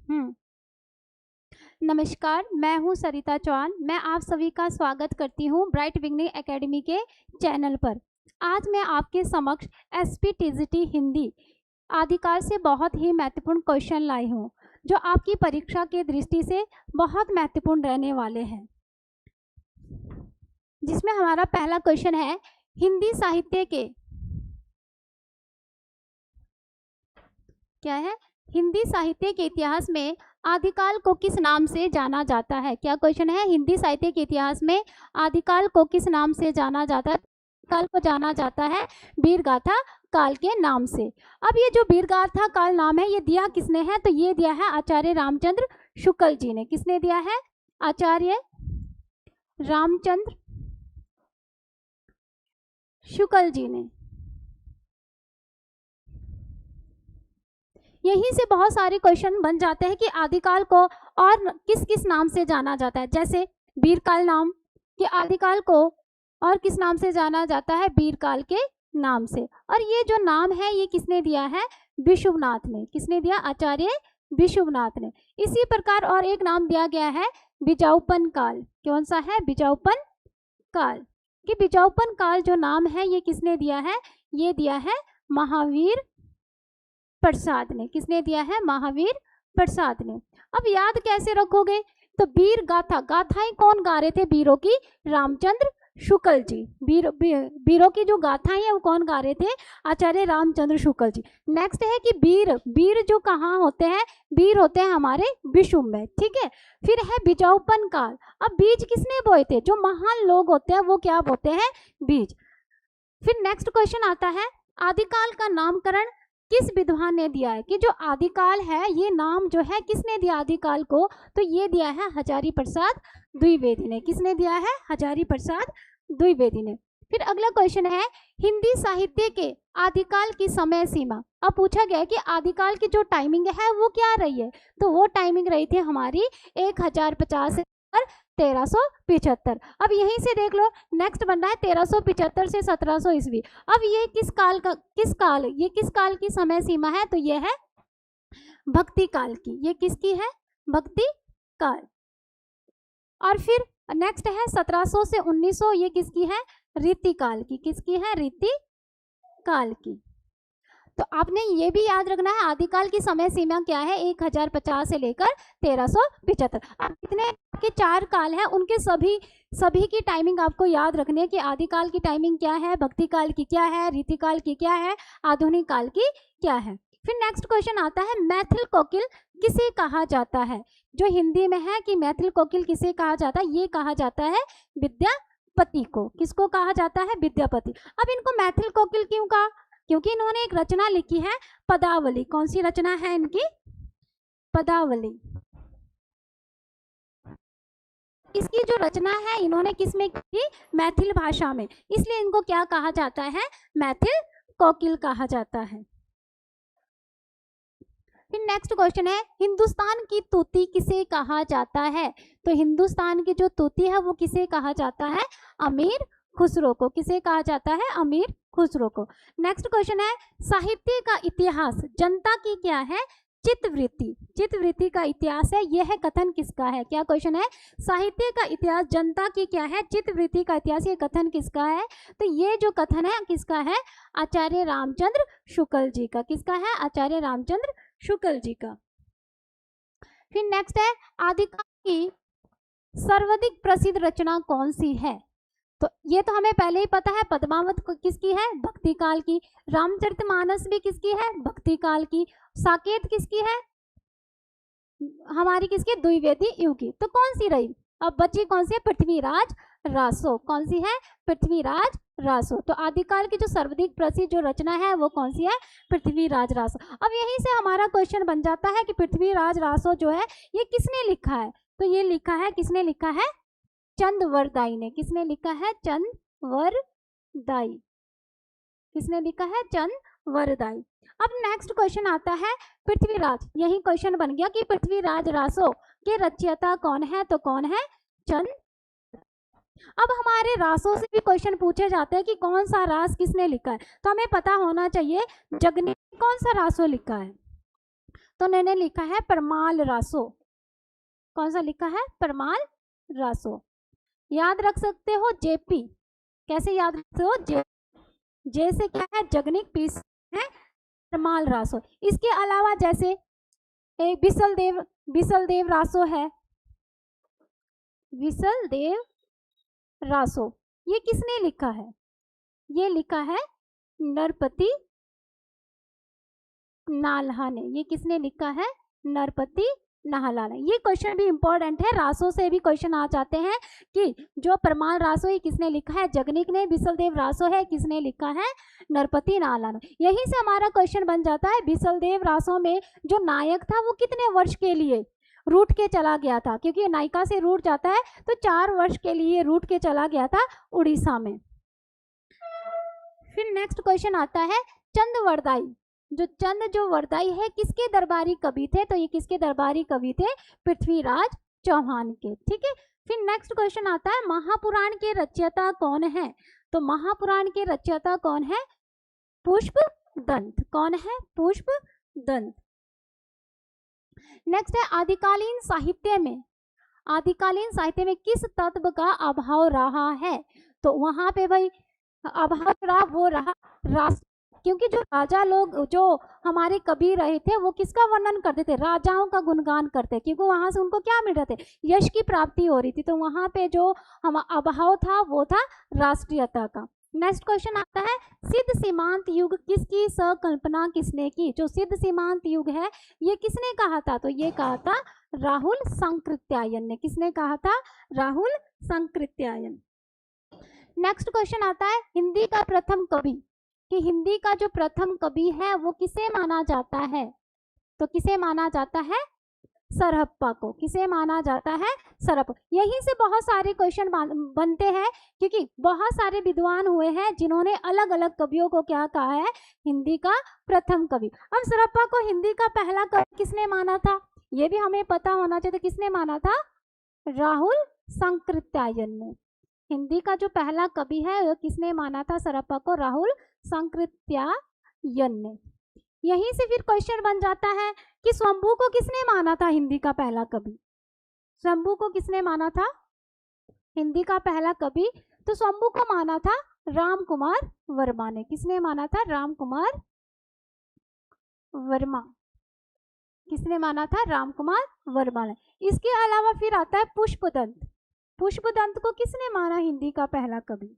हम्म नमस्कार, मैं हूं सरिता चौहान। मैं आप सभी का स्वागत करती हूं ब्राइट बिगनिंग एकेडमी के चैनल पर। आज मैं आपके समक्ष एसपीटीजीटी हिंदी आदिकाल से बहुत ही महत्वपूर्ण क्वेश्चन लाई हूं, जो आपकी परीक्षा के दृष्टि से बहुत महत्वपूर्ण रहने वाले हैं। जिसमें हमारा पहला क्वेश्चन है, हिंदी साहित्य के क्या है हिंदी साहित्य के इतिहास में आदिकाल को किस नाम से जाना जाता है। क्या क्वेश्चन है, हिंदी साहित्य के इतिहास में आदिकाल को किस नाम से जाना जाता है। काल को जाना जाता है वीरगाथा काल के नाम से। अब ये जो वीरगाथा काल नाम है, ये दिया किसने है, तो ये दिया है आचार्य रामचंद्र शुक्ल जी ने। किसने दिया है, आचार्य रामचंद्र शुक्ल जी ने। यहीं से बहुत सारे क्वेश्चन बन जाते हैं कि आदिकाल को और किस किस नाम से जाना जाता है। जैसे वीरकाल नाम कि आदिकाल को और किस नाम से जाना जाता है, वीरकाल के नाम से। और ये जो नाम है ये किसने दिया है, विशुवनाथ ने। किसने दिया, आचार्य विशुवनाथ ने। इसी प्रकार और एक नाम दिया गया है बिजाऊपन काल। कौन सा है, बिजाऊपन काल। कि बिजाऊपन काल जो नाम है ये किसने दिया है, ये दिया है महावीर प्रसाद ने। किसने दिया है, महावीर प्रसाद ने। अब याद कैसे रखोगे, तो वीर गाथा, गाथाएं कौन गा रहे थे, वीरों की, रामचंद्र शुक्ल जी। वीरों की जो गाथाएं है वो कौन गा रहे थे, आचार्य रामचंद्र शुक्ल जी। नेक्स्ट है कि वीर जो कहाँ होते हैं, वीर होते हैं हमारे विषुव में। ठीक है, फिर है बीजाऊपन काल। अब बीज किसने बोए थे, जो महान लोग होते हैं वो क्या बोते हैं, बीज। फिर नेक्स्ट क्वेश्चन आता है, आदिकाल का नामकरण किस विद्वान ने दिया है। कि जो आदिकाल है ये नाम जो है किसने दिया आदिकाल को, तो ये दिया है हजारी प्रसाद द्विवेदी ने। किसने दिया है, हजारी प्रसाद द्विवेदी ने। फिर अगला क्वेश्चन है, हिंदी साहित्य के आदिकाल की समय सीमा। अब पूछा गया है कि आदिकाल की जो टाइमिंग है वो क्या रही है, तो वो टाइमिंग रही थी हमारी 1050 से 1375। अब यहीं से देख लो, नेक्स्ट बनना है 1375 से 1700 ईस्वी। अब ये किस काल की समय सीमा है, तो ये है भक्ति काल की। ये किसकी है, भक्ति काल। और फिर नेक्स्ट है 1700 से 1900, ये किसकी है, रीति काल की। किसकी है, रीति काल की। तो आपने ये भी याद रखना है आदिकाल की समय सीमा क्या है, 1050 से लेकर 1375। अब इतने के 4 काल हैं, उनके सभी की टाइमिंग आपको याद रखनी है कि आदिकाल की टाइमिंग क्या है, भक्ति काल की क्या है, रीति काल की क्या है, आधुनिक काल की क्या है। फिर नेक्स्ट क्वेश्चन आता है, मैथिल कोकिल किसे कहा जाता है। जो हिंदी में है कि मैथिल कोकिल किसे कहा जाता है, ये कहा जाता है विद्यापति को। किसको कहा जाता है, विद्यापति। अब इनको मैथिल कोकिल क्यों कहा, क्योंकि इन्होंने एक रचना लिखी है पदावली। कौन सी रचना है इनकी, पदावली। इसकी जो रचना है इन्होंने किसमें की, मैथिल भाषा में, इसलिए इनको क्या कहा जाता है, मैथिल कोकिल कहा जाता है। फिर नेक्स्ट क्वेश्चन है, हिंदुस्तान की तूती किसे कहा जाता है। तो हिंदुस्तान की जो तूती है वो किसे कहा जाता है, अमीर खुसरो को। किसे कहा जाता है, अमीर खुसरो को। नेक्स्ट क्वेश्चन है, साहित्य का इतिहास जनता की क्या है, चित्तवृत्ति। चित्तवृत्ति का इतिहास है, यह है कथन किसका है। क्या क्वेश्चन है, साहित्य का इतिहास जनता की क्या है, चित्तवृत्ति का इतिहास, ये कथन किसका है, तो ये जो कथन है किसका है, आचार्य रामचंद्र शुक्ल जी का। किसका है, आचार्य रामचंद्र शुक्ल जी का। फिर नेक्स्ट है, आदिकाल की सर्वाधिक प्रसिद्ध रचना कौन सी है। तो ये तो हमें पहले ही पता है, पद्मावत किसकी है, भक्ति काल की। रामचरितमानस भी किसकी है, भक्ति काल की। साकेत किसकी है, हमारी किसकी, द्विवेदी युग की। तो कौन सी रही, अब बची कौन सी है, पृथ्वीराज रासो। कौन सी है, पृथ्वीराज रासो। तो आदिकाल की जो सर्वाधिक प्रसिद्ध जो रचना है वो कौन सी है, पृथ्वीराज रासो। अब यहीं से हमारा क्वेश्चन बन जाता है कि पृथ्वीराज रासो जो है ये किसने लिखा है, तो ये लिखा है, किसने लिखा है, चंदवरदाई ने। किसने लिखा है, चंदवरदाई। किसने लिखा है, चंदवरदाई। अब नेक्स्ट क्वेश्चन आता है, पृथ्वीराज, यही क्वेश्चन बन गया कि पृथ्वीराज रासो के रचयिता कौन है, तो कौन है, चंद। अब हमारे रासों से भी क्वेश्चन पूछे जाते हैं कि कौन सा रास किसने लिखा है, तो हमें पता होना चाहिए जगनी कौन सा रासो लिखा है। तो उन्होंने लिखा है परमाल रासो। कौन सा लिखा है? परमाल रासो। याद रख सकते हो जेपी। कैसे याद रखते हो? जे से क्या है? जगनिक, पी है परमाल रासो। इसके अलावा जैसे एक बिसल देव रासो है, विसल देव रासो, ये किसने लिखा है? ये लिखा है नरपति नाल्हा ने। ये किसने लिखा है? नरपति नाल्हा ने। ये क्वेश्चन भी इंपॉर्टेंट है, रासो से भी क्वेश्चन आ जाते हैं कि जो परमाल रासो है किसने लिखा है? जगनिक ने। बिसलदेव रासो है किसने लिखा है? नरपति नाल्हा ने। यहीं से हमारा क्वेश्चन बन जाता है, बिसलदेव रासो में जो नायक था वो कितने वर्ष के लिए रूट के चला गया था? क्योंकि नायिका से रूट जाता है तो 4 वर्ष के लिए रूट के चला गया था उड़ीसा में। फिर नेक्स्ट क्वेश्चन आता है चंदवरदाई। जो वरदाई है किसके दरबारी कवि थे? तो ये किसके दरबारी कवि थे? पृथ्वीराज चौहान के। ठीक है। फिर नेक्स्ट क्वेश्चन आता है महापुराण के रचयिता कौन है? तो महापुराण के रचयिता कौन है? पुष्पदंत। कौन है? पुष्पदंत। नेक्स्ट है आदिकालीन साहित्य में किस तत्व का अभाव रहा है? तो वहां पे भाई अभाव रहा, वो रहा राष्ट्र। क्योंकि जो राजा लोग, जो हमारे कवि रहे थे, वो किसका वर्णन करते थे? राजाओं का गुणगान करते, क्योंकि वहां से उनको क्या मिल रहे थे? यश की प्राप्ति हो रही थी। तो वहां पे जो हम अभाव था वो था राष्ट्रीयता का। नेक्स्ट क्वेश्चन आता है सिद्ध सीमांत युग किसकी संकल्पना किसने की? जो सिद्ध सीमांत युग है ये किसने कहा था? तो ये कहा था राहुल सांकृत्यायन ने। किसने कहा था? राहुल सांकृत्यायन। नेक्स्ट क्वेश्चन आता है हिंदी का प्रथम कवि, कि हिंदी का जो प्रथम कवि है वो किसे माना जाता है? तो किसे माना जाता है? सरहप्पा को। किसे माना जाता है? सरहप्पा। यहीं से बहुत सारे क्वेश्चन बनते हैं, क्योंकि बहुत सारे विद्वान हुए हैं जिन्होंने अलग अलग कवियों को क्या कहा है? हिंदी का प्रथम कवि। अब सरहप्पा को हिंदी का पहला कवि किसने माना था? ये भी हमें पता होना चाहिए। तो किसने माना था? राहुल सांकृत्यायन ने। हिंदी का जो पहला कवि है वो किसने माना था सरहप्पा को? राहुल सांकृत्यायन ने। यहीं से फिर क्वेश्चन बन जाता है कि स्वयंभू को किसने माना था हिंदी का पहला कवि? स्वयंभू को किसने माना था हिंदी का पहला कवि? तो स्वयंभू को माना था राम कुमार वर्मा ने। किसने माना था? राम कुमार वर्मा। किसने माना था? राम कुमार वर्मा ने। इसके अलावा फिर आता है पुष्पदंत। पुष्पदंत को किसने माना हिंदी का पहला कवि?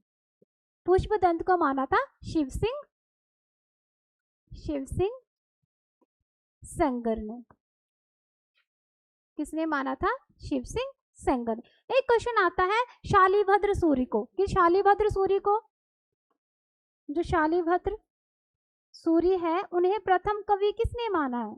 पुष्पदंत को माना था शिव सिंह सेंगर ने। किसने माना था? शिव सिंह सेंगर ने। एक क्वेश्चन आता है शालिभद्र सूरी को, कि शालिभद्र सूरी को, जो शालिभद्र सूरी है उन्हें प्रथम कवि किसने माना है?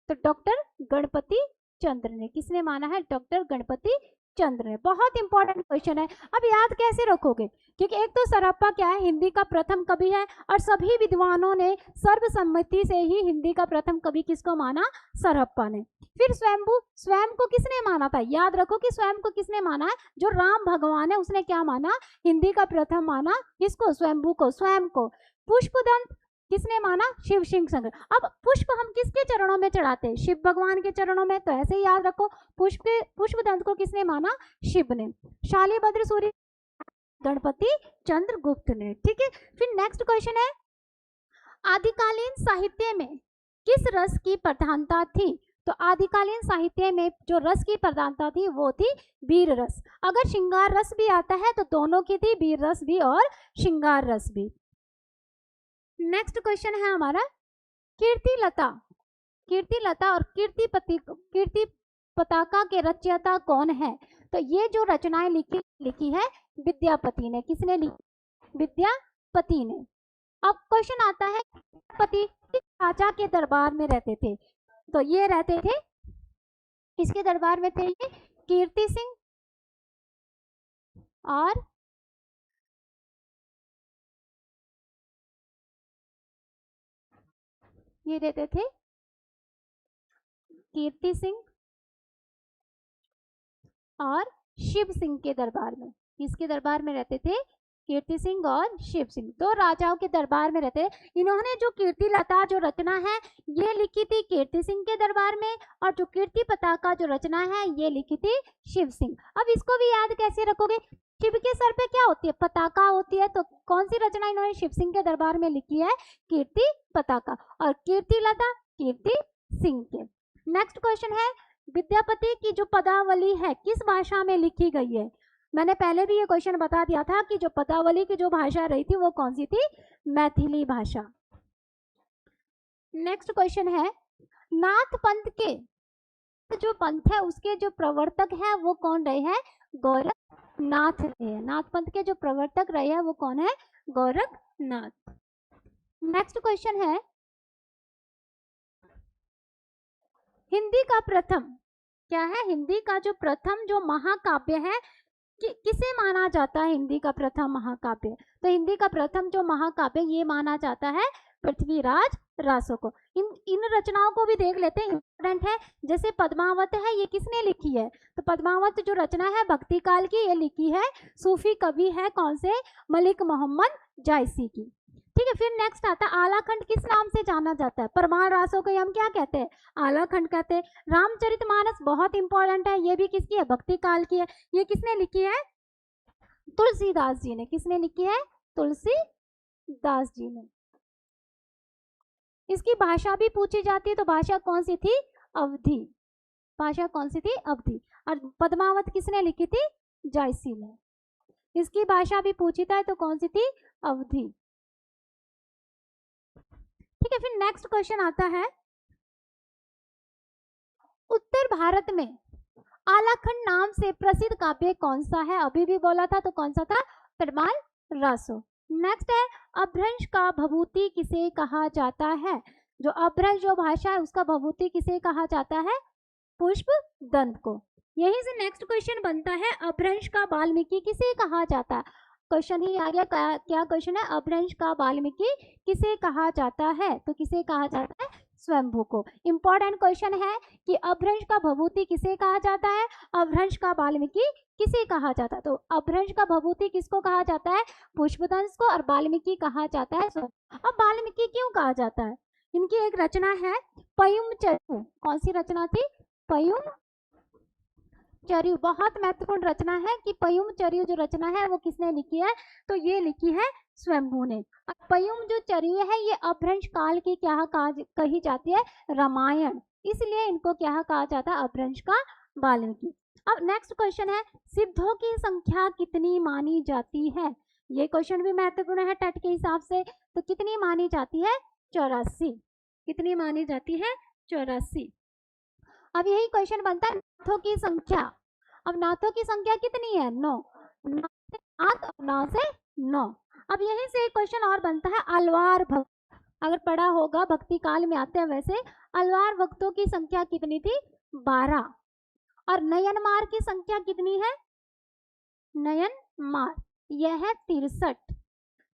तो डॉक्टर गणपति चंद्र ने। किसने माना है? डॉक्टर गणपति चंद्र ने। बहुत इंपॉर्टेंट क्वेश्चन है। अब याद कैसे रखोगे? क्योंकि एक तो सरहप्पा क्या है? हिंदी का प्रथम कवि है, और सभी विद्वानों ने सर्वसम्मति से ही हिंदी का प्रथम कवि किसको माना? सरहप्पा ने। फिर स्वयंभू, स्वयं को किसने माना था? याद रखो कि स्वयं को किसने माना है? जो राम भगवान है उसने क्या माना? हिंदी का प्रथम माना किसको? स्वयंभू को, स्वयं को। पुष्पदंत किसने माना? शिव सिंह सेंगर। अब पुष्प हम किसके चरणों में चढ़ाते हैं? शिव भगवान के चरणों में। तो ऐसे ही याद रखो, पुष्पदंत को किसने माना? शिव ने। शालिभद्र सूरी गणपति चंद्रगुप्त ने। ठीक है। फिर नेक्स्ट क्वेश्चन है आदिकालीन साहित्य में किस रस की प्रधानता थी? तो आदिकालीन साहित्य में जो रस की प्रधानता थी वो थी वीर रस। अगर श्रृंगार रस भी आता है तो दोनों की थी, वीर रस भी और श्रृंगार रस भी। नेक्स्ट क्वेश्चन है हमारा कीर्तिलता और कीर्ति पताका के रचयिता कौन है? तो ये जो रचनाएं लिखी है विद्यापति ने। किसने लिखी? विद्यापति ने। अब क्वेश्चन आता है विद्यापति किस राजा के दरबार में रहते थे? तो ये रहते थे, किसके दरबार में थे ये? कीर्ति सिंह और ये रहते थे कीर्ति सिंह और शिव सिंह के दरबार में। किसके दरबार में रहते थे? कीर्ति सिंह और शिव सिंह, दो राजाओं के दरबार में रहते। इन्होंने जो कीर्ति लता जो रचना है ये लिखी थी कीर्ति सिंह के दरबार में, और जो कीर्ति पताका जो रचना है ये लिखी थी शिव सिंह। अब इसको भी याद कैसे रखोगे, शिव के सर पे क्या होती है, पताका होती है, तो कौन सी रचना इन्होंने शिव सिंह के दरबार में लिखी है, कीर्ति पताका, और कीर्ति लता कीर्ति सिंह के। नेक्स्ट क्वेश्चन है, विद्यापति की जो पदावली है किस भाषा में लिखी गई है। मैंने पहले भी ये क्वेश्चन बता दिया था कि जो पदावली की जो भाषा रही थी वो कौन सी थी, मैथिली भाषा। नेक्स्ट क्वेश्चन है, नाथ पंथ के जो पंथ है उसके जो प्रवर्तक है वो कौन रहे हैं, गोरखनाथ रहे हैं। नाथ पंथ के जो प्रवर्तक रहे हैं वो कौन है, गोरखनाथ। नेक्स्ट क्वेश्चन है, हिंदी का प्रथम क्या है, हिंदी का जो प्रथम जो महाकाव्य है किसे माना जाता है, हिंदी का प्रथम महाकाव्य। तो हिंदी का प्रथम जो महाकाव्य ये माना जाता है पृथ्वीराज रासो को। इन रचनाओं को भी देख लेते हैं, इंपॉर्टेंट है। जैसे पद्मावत है ये किसने लिखी है, तो पद्मावत जो रचना है भक्ति काल की, ये लिखी है सूफी कवि है कौन से, मलिक मोहम्मद जायसी की। ठीक है, फिर नेक्स्ट आता है, आलाखंड किस नाम से जाना जाता है, परमार रासों को हम क्या कहते हैं, आलाखंड कहते हैं। रामचरितमानस बहुत इंपॉर्टेंट है, ये भी किसकी है, भक्ति काल की है। ये किसने लिखी है, तुलसीदास जी ने। किसने लिखी है, तुलसीदास जी ने। इसकी भाषा भी पूछी जाती है, तो भाषा कौन सी थी, अवधी। भाषा कौन सी थी, अवधी। और पद्मावत किसने लिखी थी, जायसी ने। इसकी भाषा भी पूछी था तो कौन सी थी, अवधी। ठीक है, फिर नेक्स्ट क्वेश्चन आता है, उत्तर भारत में आलाखंड नाम से प्रसिद्ध काव्य कौन सा है, अभी भी बोला था, तो कौन सा था, परमार रासो। नेक्स्ट है, अपभ्रंश का भभूति किसे कहा जाता है। जो अपभ्रंश जो भाषा है उसका भभूति किसे कहा जाता है, पुष्प दंत को। यहीं से नेक्स्ट क्वेश्चन बनता है, अपभ्रंश का वाल्मीकि किसे कहा जाता है। क्वेश्चन ही आ गया, क्या क्वेश्चन है, अपभ्रंश का वाल्मीकि किसे कहा जाता है, तो किसे कहा जाता है, स्वयंभू को। इंपॉर्टेंट क्वेश्चन है कि अपभ्रंश का भभूति किसे कहा जाता है, अपभ्रंश का वाल्मीकि किसे कहा जाता है। तो अपभ्रंश का भभूति किसको कहा जाता है, पुष्पदंश को, और वाल्मीकि कहा जाता है स्वयं। अब वाल्मीकि क्यों कहा जाता है, इनकी एक रचना है पयुम चर्यु। कौन सी रचना थी, पयुम चर्यु। बहुत महत्वपूर्ण रचना है कि पयुम चर्यु जो रचना है वो किसने लिखी है, तो ये लिखी है स्वयंभू ने। पयुम जो चर्यु है ये अपभ्रंश काल की क्या कही जाती है, रामायण, इसलिए इनको क्या कहा जाता है, अपभ्रंश का वाल्मीकि। अब नेक्स्ट क्वेश्चन है, सिद्धों की संख्या कितनी मानी जाती है। ये क्वेश्चन भी महत्वपूर्ण है टेट के हिसाब से, तो कितनी मानी जाती है, 84। कितनी मानी जाती है, 84। अब यही क्वेश्चन बनता है, नाथों की संख्या। अब नाथों की संख्या कितनी है, 9। 9 से 9। अब यहीं से एक क्वेश्चन और बनता है, अलवार भक्त, अगर पढ़ा होगा भक्ति काल में आते हैं वैसे, अलवार भक्तों की संख्या कितनी थी, 12। और नयनमार की संख्या कितनी है, नयनमार यह है 63।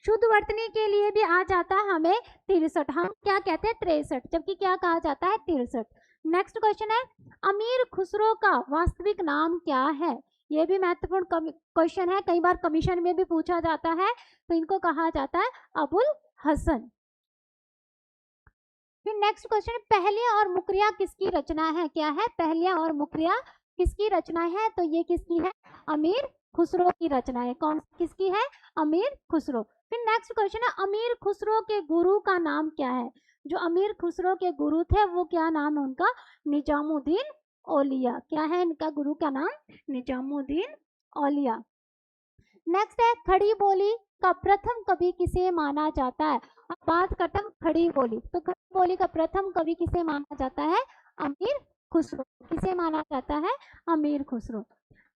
शुद्ध वर्तनी के लिए भी आ जाता है हमें 63, हम क्या कहते हैं 63, जबकि क्या कहा जाता है 63। नेक्स्ट क्वेश्चन है, अमीर खुसरो का वास्तविक नाम क्या है। यह भी महत्वपूर्ण क्वेश्चन है, कई बार कमीशन में भी पूछा जाता है, तो इनको कहा जाता है अबुल हसन। फिर नेक्स्ट क्वेश्चन, पहलिया और मुकरिया किसकी रचना है, क्या है, पहलिया और मुकरिया किसकी रचना है, तो ये किसकी है, अमीर खुसरो की रचना है। कौन किसकी है, अमीर खुसरो। फिर नेक्स्ट क्वेश्चन है, अमीर खुसरो के गुरु का नाम क्या है। जो अमीर खुसरो के गुरु थे वो क्या नाम है उनका, निजामुद्दीन औलिया। क्या है इनका गुरु का नाम, निजामुद्दीन औलिया। नेक्स्ट है, खड़ी बोली का प्रथम कवि किसे माना जाता है। अब बात करते हैं खड़ी बोली, तो खड़ी बोली का प्रथम कवि किसे माना जाता है, अमीर खुसरो। किसे माना जाता है, अमीर खुसरो।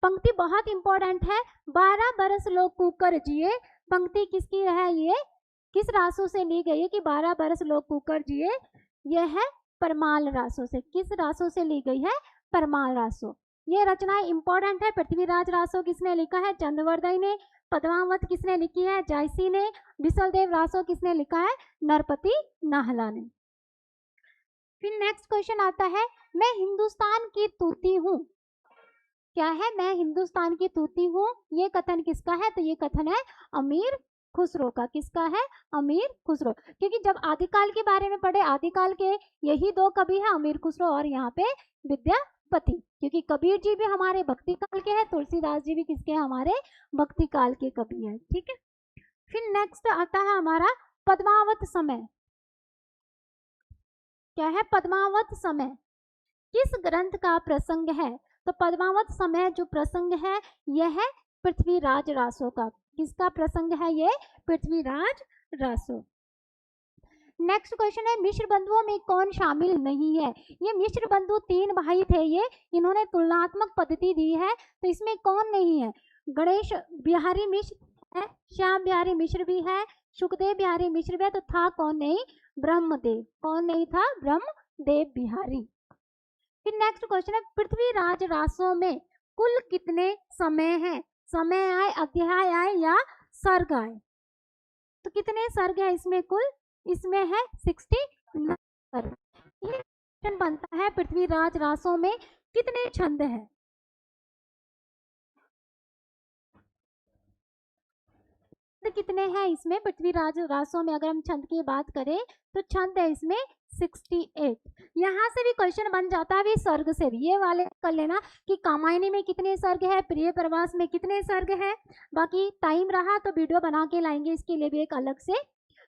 पंक्ति बहुत इंपॉर्टेंट है, 12 बरस लोग कूकर जिए। पंक्ति किसकी है, ये किस रासों से ली गई है कि 12 बरस लोग कूकर जिए, यह है परमाल रासों से। किस रासों से ली गई है, परमाल रासों। ये रचना इंपॉर्टेंट है, पृथ्वीराज रासो किसने लिखा है, चंद्रवर्धय ने। पद्मावत किसने लिखी है, जायसी ने। बिसलदेव रासो किसने लिखा है, नरपति नाहला ने। फिर नेक्स्ट क्वेश्चन आता है, मैं हिंदुस्तान की तूती हूँ। क्या है, मैं हिंदुस्तान की तूती हूँ, ये कथन किसका है, तो ये कथन है अमीर खुसरो का। किसका है, अमीर खुसरो। क्योंकि जब आदिकाल के बारे में पढ़े, आदिकाल के यही दो कवि हैं, अमीर खुसरो और यहाँ पे विद्यापति। क्योंकि कबीर जी भी हमारे भक्ति काल के हैं, तुलसीदास जी भी किसके हैं, हमारे भक्ति काल के कवि हैं। ठीक है, फिर नेक्स्ट आता है हमारा पद्मावत समय। क्या है, पद्मावत समय किस ग्रंथ का प्रसंग है, तो पद्मावत समय जो प्रसंग है यह है पृथ्वीराज रासो का। किसका प्रसंग है ये, पृथ्वीराज रासो। नेक्स्ट क्वेश्चन है मिश्र बंधुओं में कौन शामिल नहीं है। ये मिश्र बंधु 3 भाई थे, ये इन्होंने तुलनात्मक पद्धति दी है, तो इसमें कौन नहीं है, गणेश बिहारी मिश्र है, श्याम बिहारी मिश्र भी है, सुखदेव बिहारी मिश्र भी है, तो था कौन नहीं, ब्रह्मदेव। कौन नहीं था, ब्रह्मदेव बिहारी। फिर नेक्स्ट क्वेश्चन है पृथ्वीराज रासो में कुल कितने समय हैं, समय आए, अध्याय आए या सर्ग आए, तो कितने सर्ग है इसमें कुल, इसमें है 69 सर्ग। ये क्वेश्चन बनता है पृथ्वीराज रासो में कितने छंद हैं, कितने हैं इसमें पृथ्वीराज रासो में, अगर हम छंद की बात करें तो छंद है इसमें 68। यहाँ से भी क्वेश्चन बन जाता है सर्ग से भी, ये वाले कर लेना कि कामायनी में कितने सर्ग है, प्रिय प्रवास में कितने सर्ग है। बाकी टाइम रहा तो वीडियो बना के लाएंगे इसके लिए भी एक अलग से।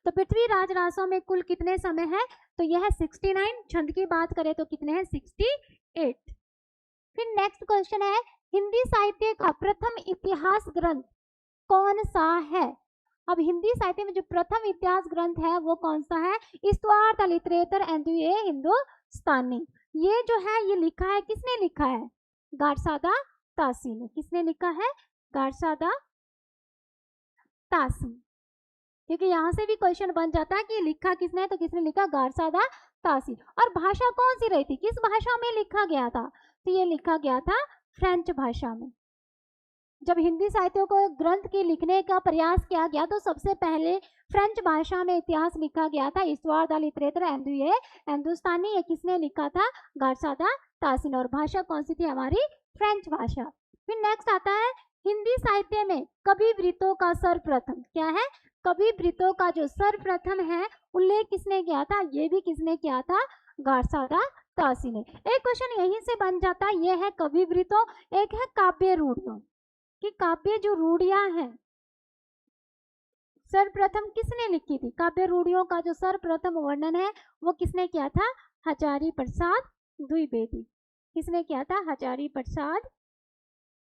तो पृथ्वीराज रासो में कुल कितने समय है, तो यह है 69। छंद की बात करें तो कितने हैं, 68। फिर नेक्स्ट क्वेश्चन है हिंदी साहित्य का प्रथम इतिहास ग्रंथ कौन सा है। अब हिंदी साहित्य में जो प्रथम इतिहास ग्रंथ है वो कौन सा है, इस्तवार लिटरेचर एंड हिंदुस्तानी। ये जो है ये लिखा है, किसने लिखा है, गारसादा तासी ने। किसने लिखा है, गारसादा तासी। क्योंकि यहाँ से भी क्वेश्चन बन जाता है कि लिखा किसने है, तो किसने लिखा, गारसादा तासी। और भाषा कौन सी रही थी, किस भाषा में लिखा गया था, तो ये लिखा गया था फ्रेंच भाषा में। जब हिंदी साहित्य को ग्रंथ के लिखने का प्रयास किया गया तो सबसे पहले फ्रेंच भाषा में इतिहास लिखा गया था, इस्तवार द लिटरेचर एंड हिंदुस्तानी। ये किसने लिखा था, गारसादा तासी ने। और भाषा कौन सी थी, हमारी फ्रेंच भाषा। फिर नेक्स्ट आता है हिंदी साहित्य में कवि वृत्तों का सर्वप्रथम, क्या है, कवि वृत्तों का जो सर्वप्रथम है उल्लेख किसने किया था, ये भी किसने किया था, गारसादा तासी ने। एक क्वेश्चन यहीं से बन जाता है, ये है कवि वृत्तों, एक है काव्य रूढ़ियों, कि काव्य जो रूढ़ियां हैं सर्वप्रथम किसने लिखी थी, काव्य रूढ़ियों का जो सर्वप्रथम वर्णन है वो किसने किया था, हजारी प्रसाद द्विवेदी। किसने किया था, हजारी प्रसाद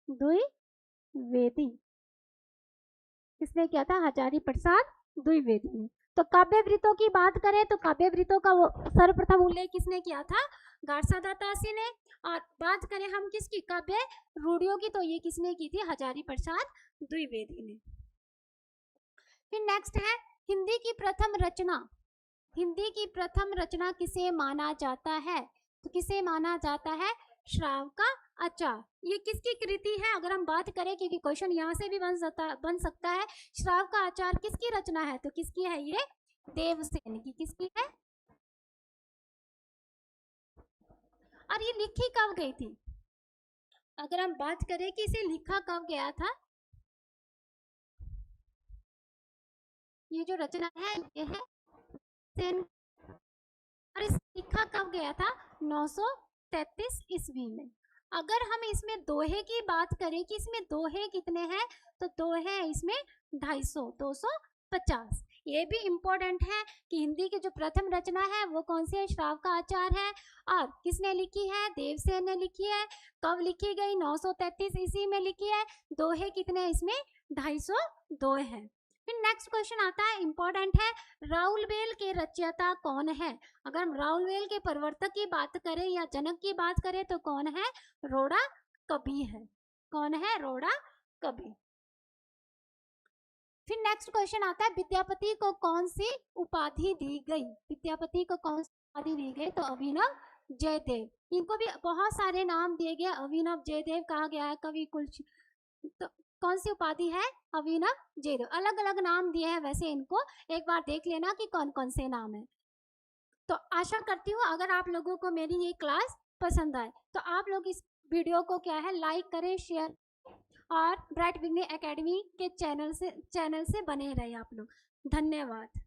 द्विवेदी। किसने किया था, हजारी प्रसाद द्विवेदी ने। तो काव्य वृत्तों की बात करें तो काव्य वृत्तों का वो सर्वप्रथम उल्लेख किसने किया था, गारसादा तासी ने। और बात करें हम किसकी, काव्य रूढ़ियों की, तो ये किसने की थी, हजारी प्रसाद द्विवेदी ने। फिर नेक्स्ट है हिंदी की प्रथम रचना। हिंदी की प्रथम रचना किसे माना जाता है, तो किसे माना जाता है, श्राव का आचार। ये किसकी कृति है, अगर हम बात करें, क्योंकि क्वेश्चन यहाँ से भी बन सकता है, श्राव का आचार किसकी रचना है, तो किसकी है, ये देवसेन की। किसकी है, और ये लिखी कब गई थी, अगर हम बात करें कि इसे लिखा कब गया था, ये जो रचना है ये है सेन, और इसे लिखा कब गया था, 933 ईस्वी में। अगर हम इसमें दोहे की बात करें कि इसमें दोहे कितने हैं, तो दोहे इसमें 250, 250। ये भी इम्पोर्टेंट है कि हिंदी की जो प्रथम रचना है वो कौन सी है, श्राव का आचार है, और किसने लिखी है, देवसेन ने लिखी है। कब लिखी गई, 933 ईस्वी में लिखी है। दोहे कितने हैं इसमें, 250 दोहे हैं। फिर नेक्स्ट क्वेश्चन आता है, इंपॉर्टेंट है, राउलवेल के रचयिता कौन है। अगर हम राउलवेल के प्रवर्तक की बात करें या जनक की बात करें तो कौन है, रोड़ा कवि है। कौन है, रोड़ा कवि। फिर नेक्स्ट क्वेश्चन आता है, विद्यापति को कौन सी उपाधि दी गई। विद्यापति को कौन सी उपाधि दी गई, तो अभिनव जयदेव। इनको भी बहुत सारे नाम दिए गए, अभिनव जयदेव कहा गया है, कवि कुल, तो कौन सी उपाधि है, अभिनव जयदेव। अलग अलग नाम दिए हैं वैसे, इनको एक बार देख लेना कि कौन कौन से नाम है। तो आशा करती हूँ अगर आप लोगों को मेरी ये क्लास पसंद आए तो आप लोग इस वीडियो को क्या है लाइक करें, शेयर, और ब्राइट बिगनी एकेडमी के चैनल से बने रहे आप लोग। धन्यवाद।